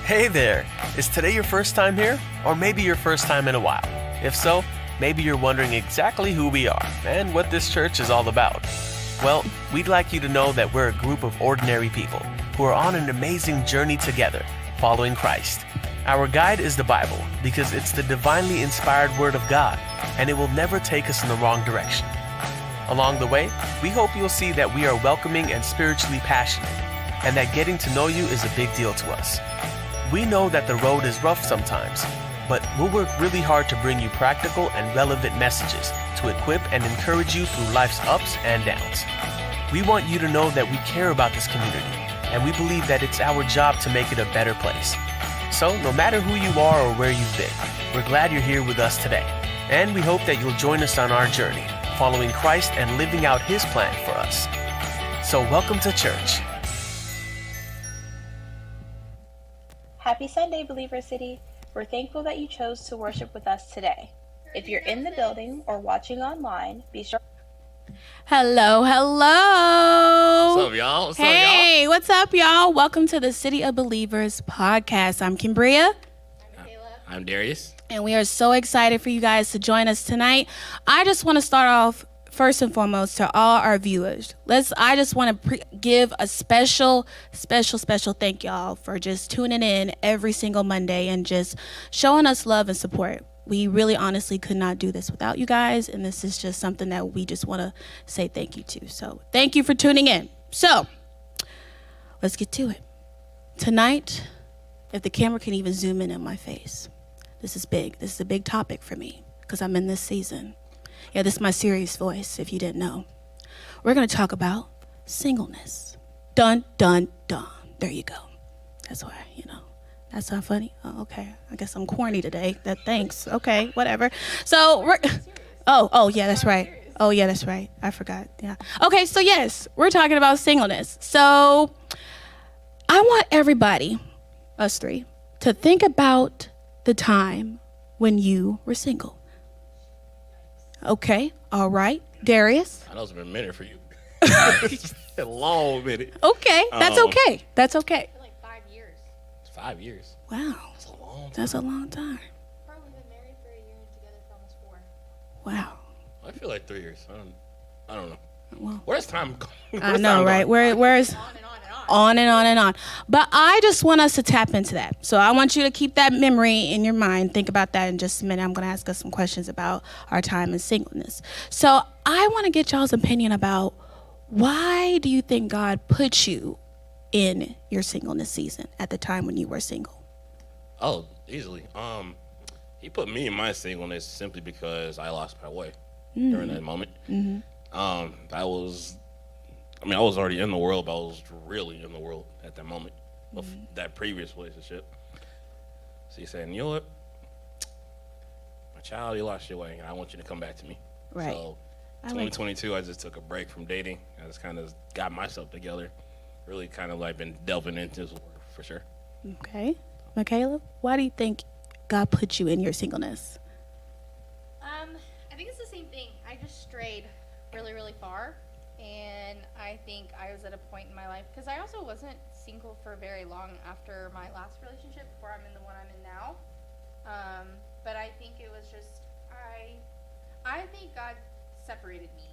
Hey there! Is today your first time here? Or maybe your first time in a while? If so, maybe you're wondering exactly who we are and what this church is all about. Well, we'd like you to know that we're a group of ordinary people who are on an amazing journey together, following Christ. Our guide is the Bible because it's the divinely inspired Word of God, and it will never take us in the wrong direction. Along the way, we hope you'll see that we are welcoming and spiritually passionate, and that getting to know you is a big deal to us. We know that the road is rough sometimes, but we'll work really hard to bring you practical and relevant messages to equip and encourage you through life's ups and downs. We want you to know that we care about this community, and we believe that it's our job to make it a better place. So, no matter who you are or where you've been, we're glad you're here with us today, and we hope that you'll join us on our journey, following Christ and living out His plan for us. So, welcome to church. Happy Sunday, Believer City. We're thankful that you chose to worship with us today. If you're in the building or watching online, be sure. Hello. What's up, y'all? What's up, y'all? Welcome to the City of Believers podcast. I'm Kimbria. I'm Kayla. I'm Darius. And we are so excited for you guys to join us tonight. I just want to start off first and foremost to all our viewers. I just want to give a special thank y'all for just tuning in every single Monday and just showing us love and support. We really honestly could not do this without you guys, and this is just something that we just want to say thank you to. So thank you for tuning in. So let's get to it. Tonight, if the camera can even zoom in on my face, this is big. This is a big topic for me because I'm in this season. Yeah, this is my serious voice, if you didn't know. We're going to talk about singleness. Dun, dun, dun. There you go. That's why, That's not funny? Oh, okay. I guess I'm corny today. Thanks. Okay, whatever. So, yeah, that's right. Oh, yeah, that's right. I forgot. Yeah. Okay, so yes, we're talking about singleness. So, I want everybody, us three, to think about the time when you were single. Okay, all right. Darius? I know it's been a minute for you. A long minute. Okay, that's okay. That's okay. Like 5 years. 5 years. Wow. That's a long time. That's a long time. Probably been married for a year and together for almost 4. Wow. I feel like 3 years. I don't know. Well, Where's time going? I know, right? Where's On and on and on. on and on and on. But I just want us to tap into that. So I want you to keep that memory in your mind. Think about that in just a minute. I'm going to ask us some questions about our time in singleness. So I want to get y'all's opinion about why do you think God put you in your singleness season at the time when you were single? Oh, easily. He put me in my singleness simply because I lost my way during that moment. Mm-hmm. I was already in the world, but I was really in the world at that moment of that previous relationship. So he's saying, you know what? My child, you lost your way, and I want you to come back to me. Right. So 2022, I just took a break from dating. I just kind of got myself together. Really kind of like been delving into this work for sure. Okay. Michaela, why do you think God put you in your singleness? I think it's the same thing. I just strayed really, really far. And I think I was at a point in my life, because I also wasn't single for very long after my last relationship before I'm in the one I'm in now. But I think it was just, I think God separated me,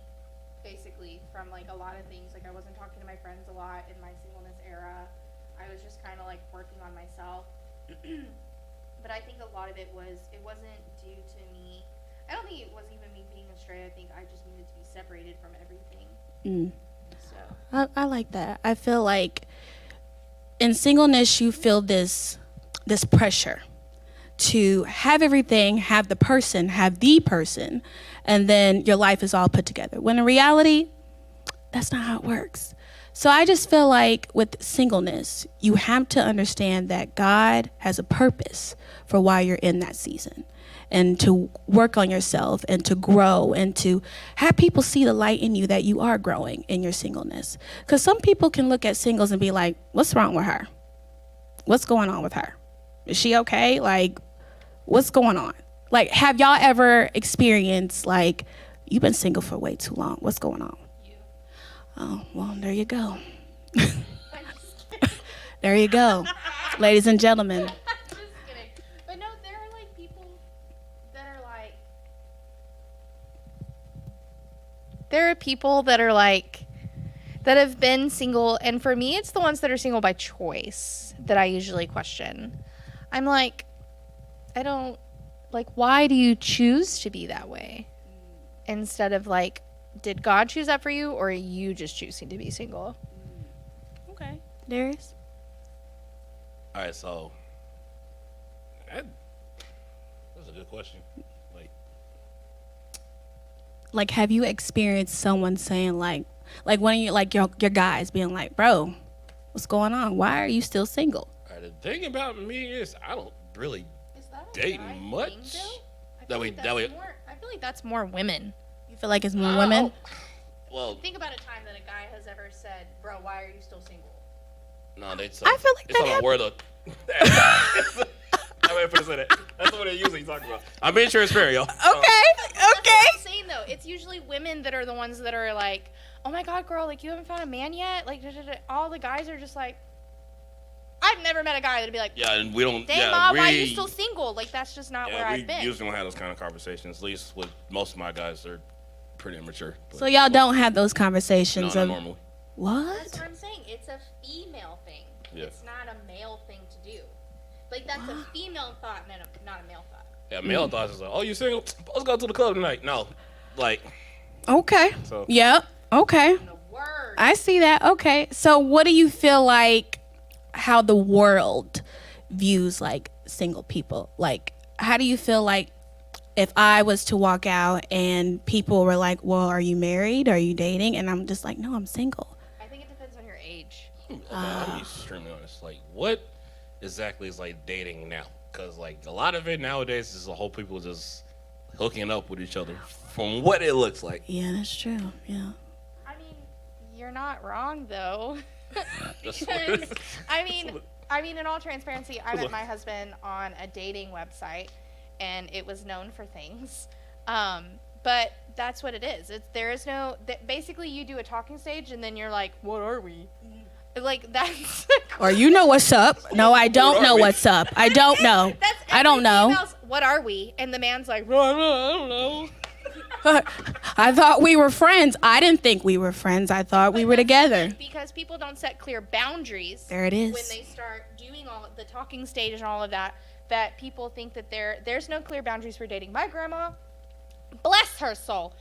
basically, from like a lot of things. Like I wasn't talking to my friends a lot in my singleness era. I was just kind of like working on myself. But I think a lot of it wasn't due to me. I don't think it was even me being astray. I think I just needed to be separated from everything. So I like that. I feel like in singleness you feel this pressure to have everything, have the person, and then your life is all put together. When in reality, that's not how it works. So I just feel like with singleness, you have to understand that God has a purpose for why you're in that season, and to work on yourself and to grow and to have people see the light in you that you are growing in your singleness. Because some people can look at singles and be like, what's wrong with her? What's going on with her? Is she okay? Like, what's going on? Like, have y'all ever experienced, like, you've been single for way too long. What's going on? Oh, well, there you go. There you go. ladies and gentlemen. Just kidding. But no, there are like people that are like. There are people that are like. That have been single, and for me, it's the ones that are single by choice that I usually question. I'm like, I don't. Like, why do you choose to be that way? Instead of like, did God choose that for you, or are you just choosing to be single? Okay. Darius? All right, so that's a good question. Like, have you experienced someone saying like one of you, like your guys being like, bro, what's going on? Why are you still single? All right, the thing about me is I don't really Is that a date guy much. thing, though? I That feel way- like that way- that's more- I feel like that's more women. You feel like it's more women? Well, Think about a time that a guy has ever said, "Bro, why are you still single?" no, they. I feel like it's that on a word of. I'm waiting for to say that. That's what they usually talk about. I'm being transparent, y'all. Okay. That's Okay. what I'm saying though. It's usually women that are the ones that are like, "Oh my God, girl, like you haven't found a man yet." Like all the guys are just like, I've never met a guy that'd be like, Yeah, and we don't. "Dang, yeah, Ma, why are we- you still single?" Like that's just not where Yeah, I've we been. usually don't have those kind of conversations. At least with most of my guys, they're pretty immature. But So y'all don't have those no, conversations not of normally. what? That's what I'm saying. It's a female thing. Yeah. It's not a male thing to do. Like that's a female thought, not a male thought. Yeah, male thoughts is like, oh, you single? Let's go to the club tonight. No, like, Okay. so Yep. Okay. The word. I see that. Okay. So what do you feel like how the world views like single people? Like how do you feel like if I was to walk out and people were like, "Well, are you married? Are you dating?" and I'm just like, "No, I'm single." I think it depends on your age. I'll be extremely honest. Like, what exactly is like dating now? Because like a lot of it nowadays is the whole people just hooking up with each other. From what it looks like. Yeah, that's true. Yeah. I mean, you're not wrong though. That's Because, I mean, in all transparency, I met my husband on a dating website, and it was known for things. But that's what it is. There is no. Basically, you do a talking stage, and then you're like, "What are we?" Like that's. Or you know what's up? No, I don't know what's up. I don't know. That's I don't every know. female's, what are we? And the man's like, "I don't know. I thought we were friends. I didn't think we were friends. I thought we were together. Because people don't set clear boundaries. There it is. When they start doing all the talking stage and all of that, that people think that there's no clear boundaries for dating. My grandma, bless her soul,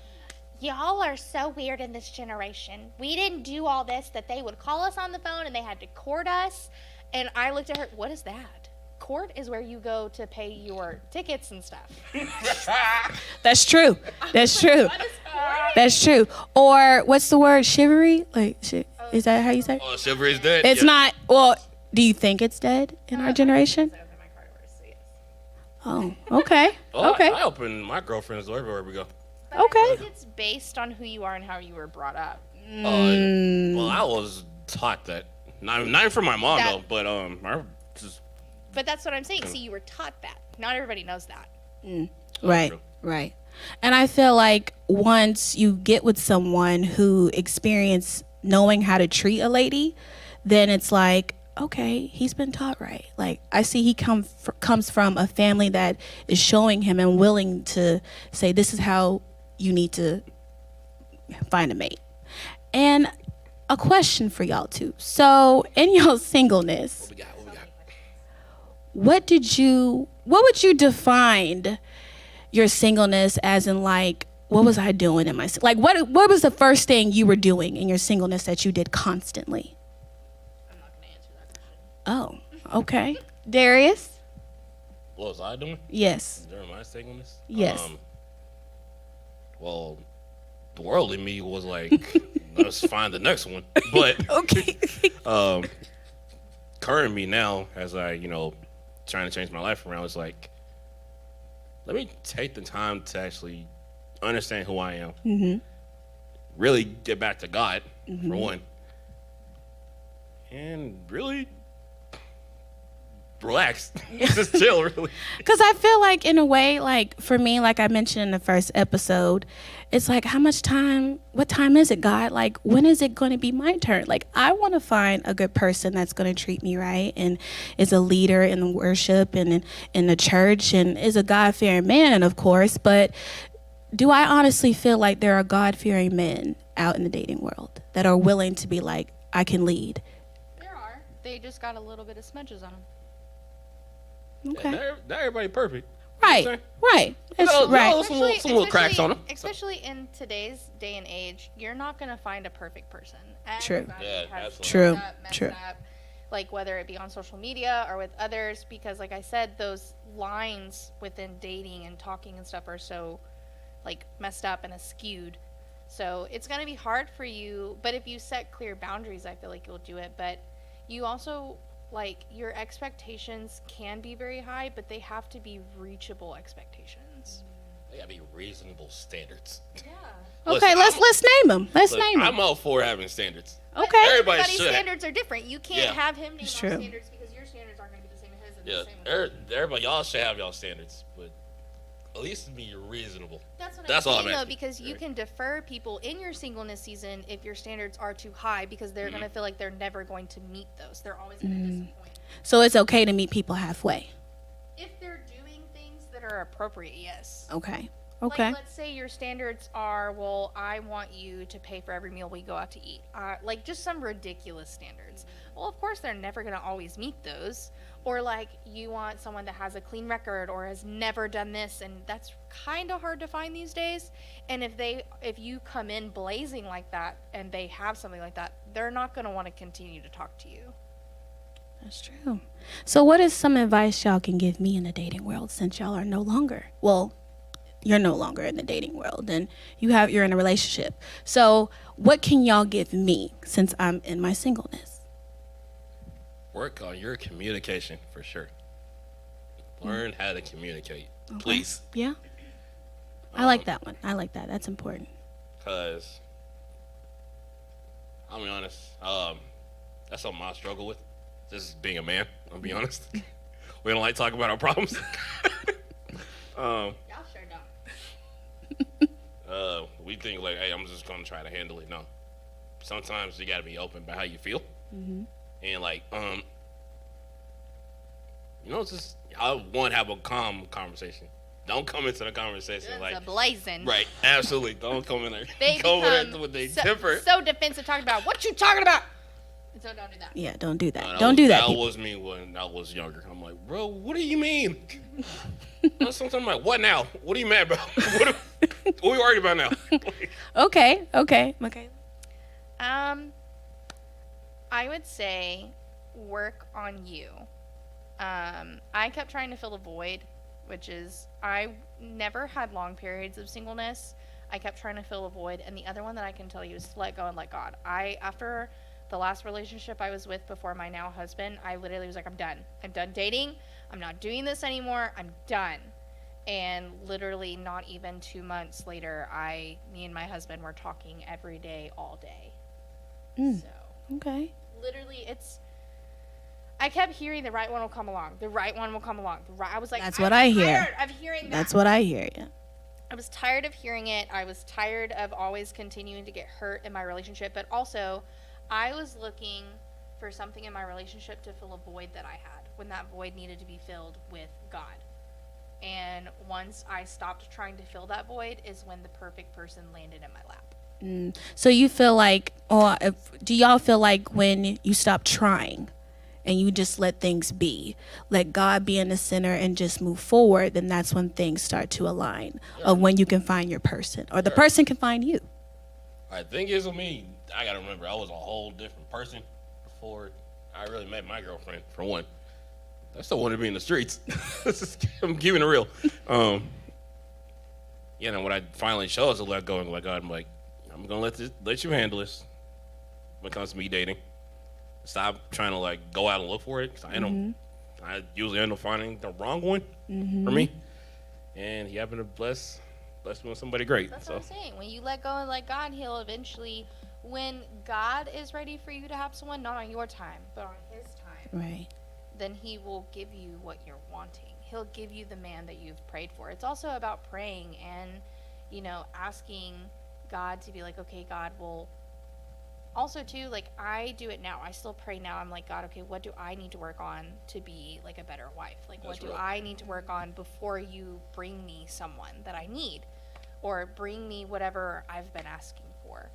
y'all are so weird in this generation. We didn't do all this, that they would call us on the phone and they had to court us. And I looked at her, what is that? Court is where you go to pay your tickets and stuff. That's true. That's true. What is court? That's true. Or what's the word? Chivalry? Like, is that how you say it? Oh, chivalry is dead. It's Yeah. not. Well, do you think it's dead in our generation? I opened my car doors, so yes. Oh, okay. Oh, Okay. I open my girlfriend's door everywhere we go. But I Okay. think it's based on who you are and how you were brought up. Well, I was taught that. Not even from my mom That- though, but I just But that's what I'm saying. See, you were taught that. Not everybody knows that. Right, true. right. And I feel like once you get with someone who experience knowing how to treat a lady, then it's like, okay, he's been taught right. Like I see he comes from a family that is showing him and willing to say this is how you need to find a mate. And a question for y'all too. So in your singleness, what we got. what would you define your singleness as in like what was I doing in my like what was the first thing you were doing in your singleness that you did constantly? I'm not going to answer that question. Oh, okay. Darius? What was I doing Yes. during my singleness? Yes. Well, the world in me was like, let's find the next one. But Okay. current me now, as I, trying to change my life around, is like, let me take the time to actually understand who I am. Mhm. Really get back to God, for one. And really relax. Just chill, really. Because I feel like, in a way, like, for me, like I mentioned in the first episode, it's like, what time is it, God? Like, when is it going to be my turn? Like, I want to find a good person that's going to treat me right and is a leader in the worship and in the church and is a God-fearing man, of course. But do I honestly feel like there are God-fearing men out in the dating world that are willing to be like, I can lead? There are. They just got a little bit of smudges on them. Okay. Not everybody perfect. Right. Right. It's right. Some little cracks on them. Especially in today's day and age, you're not going to find a perfect person. True. Everybody Yeah, has absolutely. messed up, like whether it be on social media or with others, because like I said, those lines within dating and talking and stuff are so like messed up and askewed. So it's going to be hard for you, but if you set clear boundaries, I feel like you'll do it. But you also, like, your expectations can be very high, but they have to be reachable expectations. They gotta be reasonable standards. Yeah. Okay, Listen, let's name them. Let's Look, name them. I'm all for having standards. Okay. Everybody Everybody's should. standards are different. You can't Yeah. have him name It's our true. standards because your standards aren't going to be the same as his. And Yeah, the same with everybody, y'all should have y'all standards, but at least be reasonable. That's what That's I'm all saying, I'm though, asking. because you Right. can defer people in your singleness season if your standards are too high because they're Mm-hmm. going to feel like they're never going to meet those. They're always going to disappoint. So it's okay to meet people halfway. If they're doing things that are appropriate, yes. Okay. Okay. Like, let's say your standards are, well, I want you to pay for every meal we go out to eat. Like, just some ridiculous standards. Well, of course, they're never going to always meet those. Or, like, you want someone that has a clean record or has never done this, and that's kind of hard to find these days. And if you come in blazing like that and they have something like that, they're not going to want to continue to talk to you. That's true. So what is some advice y'all can give me in the dating world since y'all are no longer, well, you're no longer in the dating world and you're in a relationship. So what can y'all give me since I'm in my singleness? Work on your communication for sure. Learn how to communicate, please. Yeah. I like that one. I like that. That's important. Cause I'll be honest, that's something I struggle with. Just being a man, I'll be honest. We don't like talking about our problems. Y'all sure don't. We think like, hey, I'm just gonna try to handle it. No, sometimes you gotta be open about how you feel, and like, just I want to have a calm conversation. Don't come into the conversation It's like, a blazing. right? Absolutely, don't come in there. They come in become there with their so, temper. so defensive talking about what you talking about. So don't do that. Yeah, don't do that. No, Don't do that. That people. was me when I was younger. I'm like, bro, what do you mean? Sometimes I'm like, what now? What are you mad about? what are we worried about now? Okay. Okay. I would say work on you. I kept trying to fill the void, which is I never had long periods of singleness. I kept trying to fill a void, and the other one that I can tell you is to let go and let God. After the last relationship I was with before my now husband, I literally was like, I'm done. I'm done dating. I'm not doing this anymore. I'm done. And literally not even 2 months later, me and my husband were talking every day, all day. So Okay. literally I kept hearing the right one will come along. The right one will come along. I was like, That's what I hear. tired of hearing that. That's what I hear. Yeah. I was tired of hearing it. I was tired of always continuing to get hurt in my relationship. But also, I was looking for something in my relationship to fill a void that I had when that void needed to be filled with God. And once I stopped trying to fill that void is when the perfect person landed in my lap. So you feel like, do y'all feel like when you stop trying and you just let things be, let God be in the center and just move forward, then that's when things start to align, of when you can find your person or the person can find you? All right, thing is with me, I gotta remember I was a whole different person before I really met my girlfriend. For one, I still wanted to be in the streets. I'm keeping it real. And when I finally chose to let go and let God, I'm like, I'm gonna let you handle this when it comes to me dating. Stop trying to like go out and look for it. 'Cause I usually end up finding the wrong one for me. And he happened to bless me with somebody great. That's so. what I'm saying. When you let go and let God, He'll eventually, when God is ready for you to have someone, not on your time, but on His time, Right. then he will give you what you're wanting. He'll give you the man that you've prayed for. It's also about praying and, asking God to be like, okay, God, will also too, like, I do it now. I still pray now. I'm like, God, okay, what do I need to work on to be like a better wife? Like, what do I need to work on before you bring me someone that I need, or bring me whatever I've been asking for?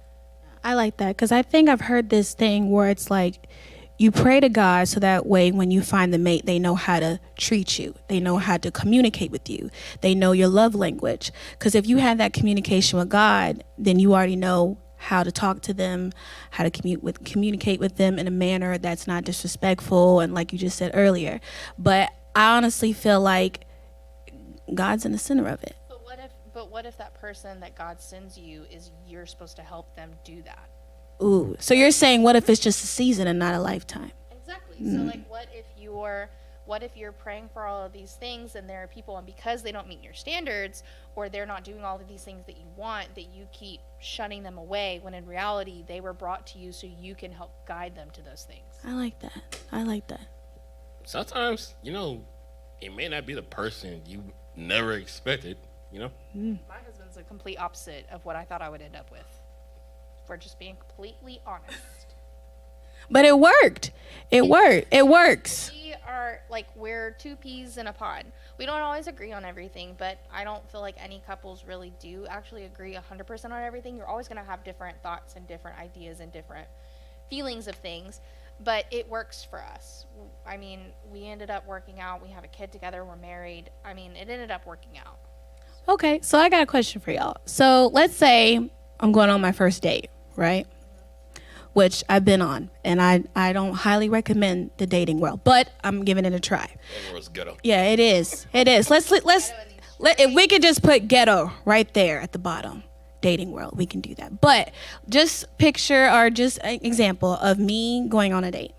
I like that, because I think I've heard this thing where it's like you pray to God so that way when you find the mate, they know how to treat you. They know how to communicate with you. They know your love language. Because if you have that communication with God, then you already know how to talk to them, how to communicate with them in a manner that's not disrespectful, and like you just said earlier. But I honestly feel like God's in the center of it. But what if that person that God sends you is you're supposed to help them do that? Ooh, so you're saying what if it's just a season and not a lifetime? Exactly. So like, what if you're praying for all of these things and there are people, and because they don't meet your standards, or they're not doing all of these things that you want, that you keep shunning them away, when in reality they were brought to you so you can help guide them to those things. I like that. Sometimes, it may not be the person you never expected, My husband's a complete opposite of what I thought I would end up with. For just being completely honest. But it worked. It works. We're two peas in a pod. We don't always agree on everything, but I don't feel like any couples really do actually agree 100% on everything. You're always going to have different thoughts and different ideas and different feelings of things, but it works for us. I mean, we ended up working out. We have a kid together. We're married. I mean, it ended up working out. Okay, so I got a question for y'all. So let's say I'm going on my first date, right? Which I've been on, and I don't highly recommend the dating world, but I'm giving it a try. That world's ghetto. Yeah, it is. Let's if we could just put ghetto right there at the bottom, dating world, we can do that. But just picture, or just an example of me going on a date.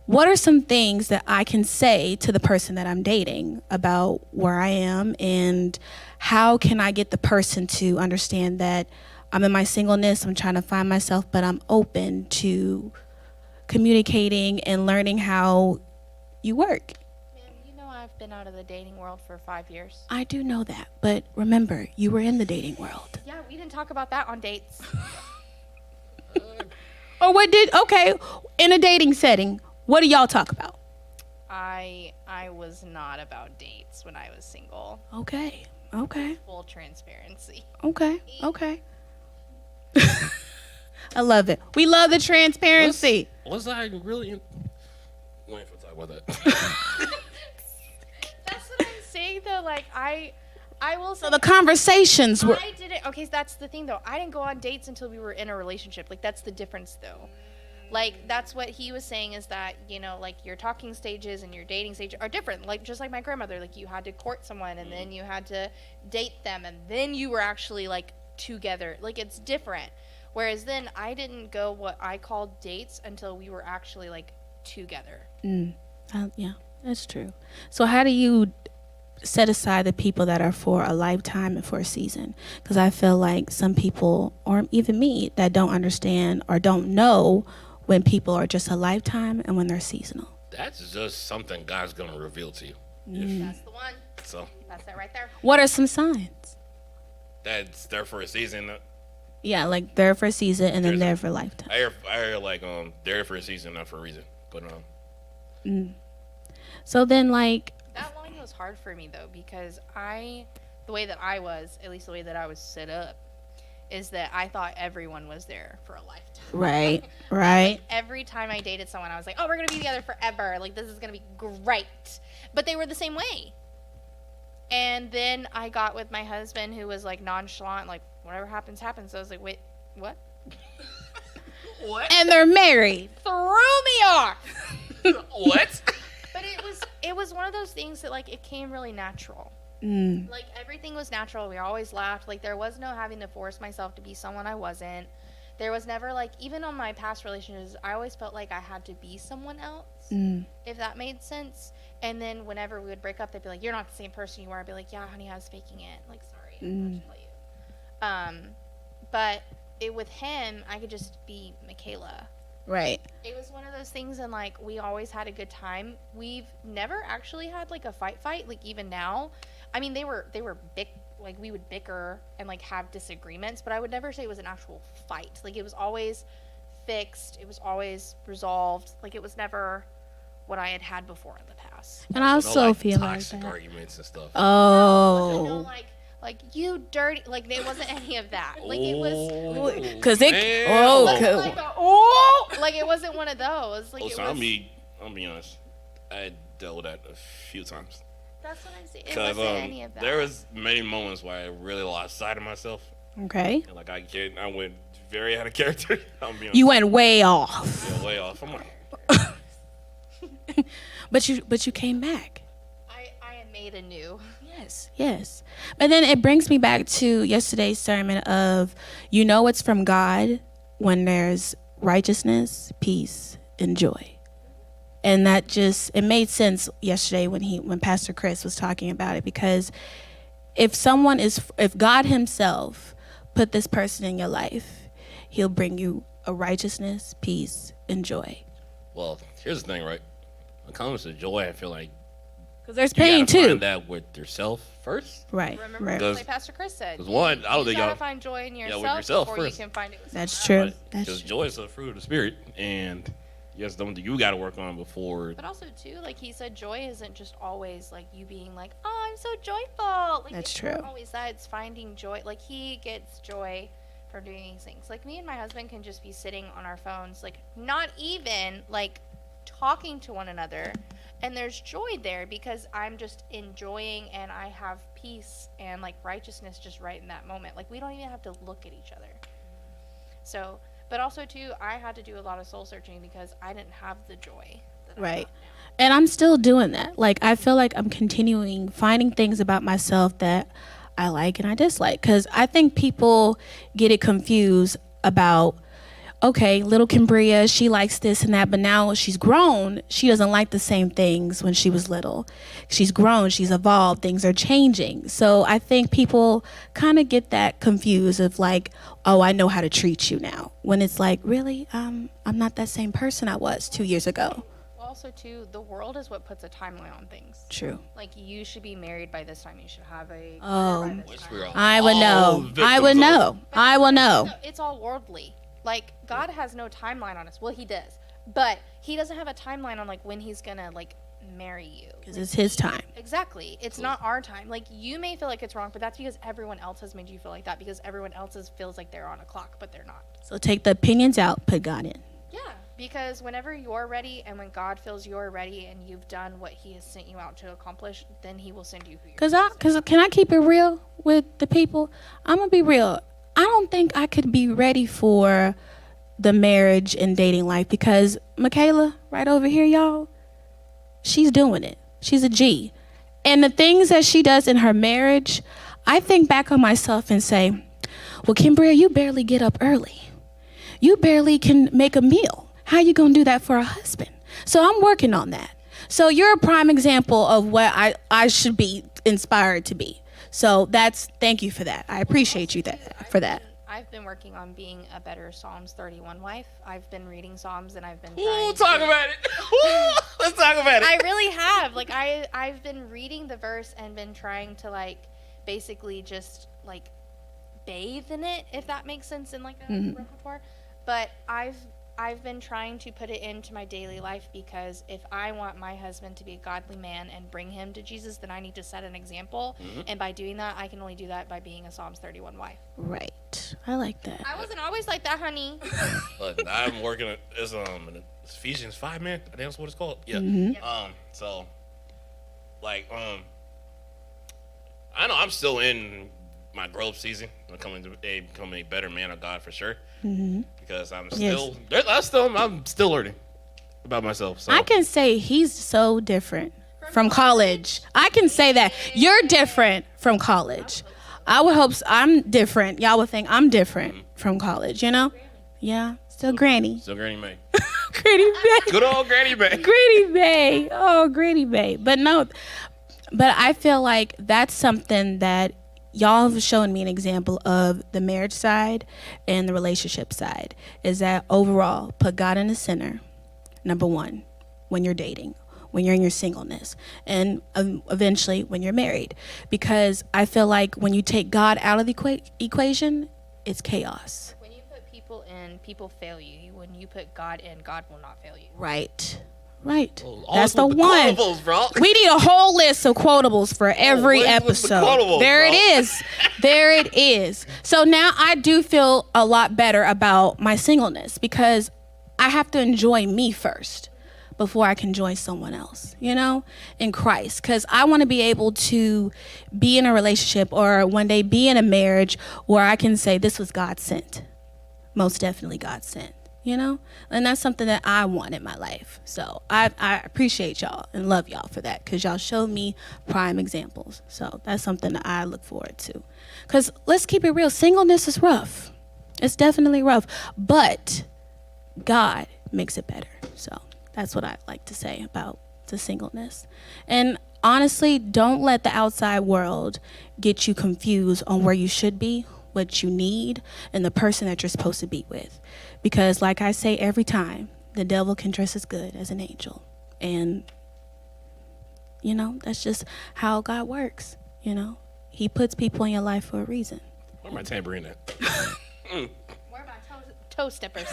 What are some things that I can say to the person that I'm dating about where I am, and how can I get the person to understand that I'm in my singleness, I'm trying to find myself, but I'm open to communicating and learning how you work? Man, I've been out of the dating world for 5 years. I do know that, but remember, you were in the dating world. Yeah, we didn't talk about that on dates. Okay, in a dating setting, what do y'all talk about? I was not about dates when I was single. Okay. Full transparency. Okay. I love it. We love the transparency. Was I really we ain't gonna talk about that. That's what I'm saying though. Like, I will say, So the conversations were. I didn't. Okay, so that's the thing though. I didn't go on dates until we were in a relationship. Like, that's the difference though. Like, that's what he was saying, is that, like, your talking stages and your dating stage are different. Like, just like my grandmother, like, you had to court someone and then you had to date them and then you were actually, like, together. Like, it's different. Whereas then I didn't go what I called dates until we were actually, like, together. Yeah, that's true. So how do you set aside the people that are for a lifetime and for a season? Because I feel like some people, or even me, that don't understand or don't know when people are just a lifetime and when they're seasonal. That's just something God's gonna reveal to you. That's the one. So That's it right there. What are some signs? that's there for a season. Yeah, like there for a season and then there for a lifetime. I hear like there for a season, not for a reason. But So then, like, That line was hard for me though, because the way that I was, at least the way that I was set up, is that I thought everyone was there for a lifetime. right. Like, every time I dated someone, I was like, oh, we're going to be together forever. Like, this is going to be great. But they were the same way. And then I got with my husband, who was, like, nonchalant, like, whatever happens, happens. So I was like, wait, what? What? And they're married. Threw me off. what? But it was one of those things that, like, it came really natural. Like, everything was natural. We always laughed. Like, there was no having to force myself to be someone I wasn't. There was never, like, even on my past relationships, I always felt like I had to be someone else, if that made sense. And then whenever we would break up, they'd be like, you're not the same person you were. I'd be like, yeah, honey, I was faking it. Like, sorry, I don't tell you. But with him, I could just be Michaela. Right. It was one of those things, and like we always had a good time. We've never actually had like a fight. Like even now, I mean they were big. Like we would bicker and like have disagreements, but I would never say it was an actual fight. Like it was always fixed. It was always resolved. Like it was never what I had before in the past. And I also like, feel like toxic that. arguments and stuff. Oh. Like you dirty. Like there wasn't any of that. Like it was. Because it. Man. Oh. Like it wasn't one of those. Like it So was. I'll be honest. I dealt with that a few times. That's what I'm saying. It Because wasn't any of that. there was many moments where I really lost sight of myself. Okay. And like I went very out of character. I'm being You went way off. yeah, way off. I'm like, But you came back. I am made anew. Yes. But then it brings me back to yesterday's sermon of, you know it's from God when there's righteousness, peace, and joy. And that just, it made sense yesterday when Pastor Chris was talking about it, because if God himself put this person in your life, he'll bring you a righteousness, peace, and joy. well, here's the thing, right? When it comes to joy, I feel like Because there's you pain gotta too. find that with yourself first. Right. Remember Right. what Pastor Chris said. Because one, I don't You think gotta y'all. find joy in with yourself, yourself before first. you can find it with That's someone else. true. That's Because true. joy is the fruit of the spirit, and yes, something you got to work on before. But also too, like he said, joy isn't just always like you being like, oh, I'm so joyful. Like, That's it's true. not always that. It's finding joy. Like he gets joy from doing these things. Like me and my husband can just be sitting on our phones, like not even like talking to one another, and there's joy there because I'm just enjoying and I have peace and like righteousness just right in that moment. Like we don't even have to look at each other. So, but also too, I had to do a lot of soul searching because I didn't have the joy that I Right. have now. And I'm still doing that. Like, I feel like I'm continuing finding things about myself that I like and I dislike. Because I think people get it confused about, okay, little Cambria, she likes this and that, but now she's grown. She doesn't like the same things when she was little. She's grown, she's evolved, things are changing. So I think people kind of get that confused of like, oh, I know how to treat you now. When it's like, really? I'm not that same person I was 2 years ago. Also, too, the world is what puts a timeline on things. True. Like, you should be married by this time. You should have a Oh. career by this Which time. we're all I would know. victims I would of. know. I will know. No, it's all worldly. Like, God has no timeline on us. Well, he does. But he doesn't have a timeline on, like, when he's going to, like, marry you. Because it's his time. Exactly. It's not our time. Like, you may feel like it's wrong, but that's because everyone else has made you feel like that because everyone else feels like they're on a clock, but they're not. So take the opinions out, put God in. Yeah, because whenever you're ready and when God feels you're ready and you've done what he has sent you out to accomplish, then he will send you who you're Because can I keep it real with the people? I'm going to be real. I don't think I could be ready for the marriage and dating life because Michaela, right over here, y'all, she's doing it. She's a G. And the things that she does in her marriage, I think back on myself and say, well, Kimbria, you barely get up early. You barely can make a meal. How you going to do that for a husband? So I'm working on that. So you're a prime example of what I should be inspired to be. So thank you for that. I appreciate you for that. I've been working on being a better Psalms 31 wife. I've been reading Psalms and I've been Ooh, trying talk to- about it. Ooh, let's talk about it. I really have. Like I've been reading the verse and been trying to like basically just like bathe in it, if that makes sense in like a repertoire. But I've been trying to put it into my daily life because if I want my husband to be a godly man and bring him to Jesus, then I need to set an example. And by doing that, I can only do that by being a Psalms 31 wife. Right. I like that. I wasn't always like that, honey. But I'm working at it's Ephesians 5, man. I think that's what it's called. Yeah. So like I know I'm still in my growth season, becoming a better man of God for sure. Because I'm still learning about myself. So I can say he's so different from college. I can say that. You're different from college. I would hope I'm different. Y'all would think I'm different from college, you know? Yeah. Still Granny. still Granny May. Granny Bay. Good old Granny May. Granny Bay. Oh, Granny Bay. But no, but I feel like that's something that y'all have shown me an example of the marriage side and the relationship side. Is that overall, put God in the center, number one, when you're dating, when you're in your singleness, and eventually when you're married. Because I feel like when you take God out of the equation, it's chaos. When you put people in, people fail you. When you put God in, God will not fail you. Right. Right. All That's the with one. quotables, bro. We need a whole list of quotables for every what is with the episode. quotables, There bro? it is. There it is. So now I do feel a lot better about my singleness because I have to enjoy me first before I can enjoy someone else, you know, in Christ. Because I want to be able to be in a relationship or one day be in a marriage where I can say this was God sent. Most definitely God sent. You know, and that's something that I want in my life. So I appreciate y'all and love y'all for that because y'all showed me prime examples. So that's something that I look forward to. Because let's keep it real, singleness is rough. It's definitely rough, but God makes it better. So that's what I like to say about the singleness. And honestly, don't let the outside world get you confused on where you should be, what you need, and the person that you're supposed to be with. Because like I say every time, the devil can dress as good as an angel. And, you know, that's just how God works, you know. He puts people in your life for a reason. Where my tambourine at? Where are my toe steppers?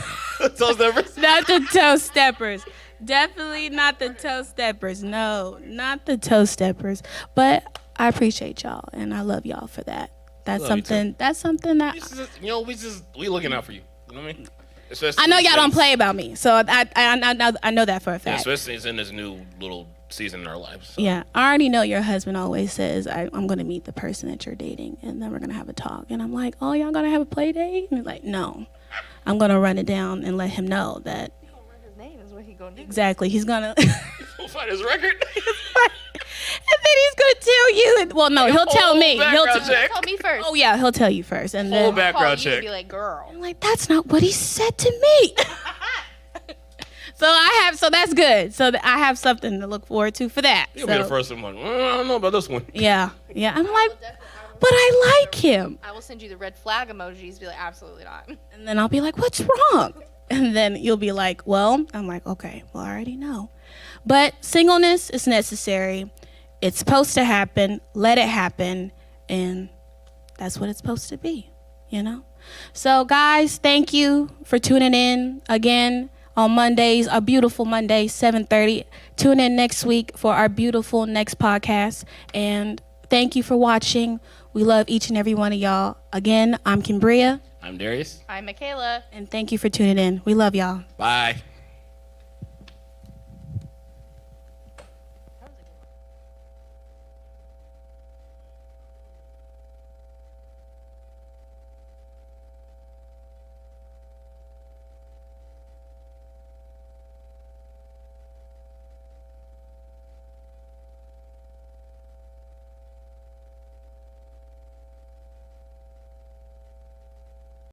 Toe steppers? Not the toe steppers. Definitely not the toe steppers. No, not the toe steppers. But I appreciate y'all and I love y'all for that. That's Love you something. That's something that You know, we looking out for you. You know what I mean? Especially I know y'all don't since- play about me, so I know that for a Yeah, fact. especially it's in this new little season in our lives. So. Yeah, I already know your husband always says, I'm going to meet the person that you're dating, and then we're going to have a talk. And I'm like, oh, y'all going to have a play date? And he's like, no. I'm going to run it down and let him know that His name is what he gonna do. exactly he's going to... We'll find his record. And then he's going to tell you. Well, no, he'll tell me. He'll background check. Tell me first. Oh, yeah, he'll tell you first. And Full then Call background you and check. Be like, girl. I'm like, that's not what he said to me. So that's good. So I have something to look forward to for that. You'll So, be the first one. I don't know about this one. Yeah. I'm like, but I like him. I will send you the red flag emojis. Be like, absolutely not. And then I'll be like, what's wrong? And then you'll be like, well, I'm like, okay, well, I already know. But singleness is necessary. It's supposed to happen. Let it happen. And that's what it's supposed to be, you know? So, guys, thank you for tuning in again on Mondays, a beautiful Monday, 7:30. Tune in next week for our beautiful next podcast. And thank you for watching. We love each and every one of y'all. Again, I'm Kimbria. I'm Darius. I'm Michaela. And thank you for tuning in. We love y'all. Bye.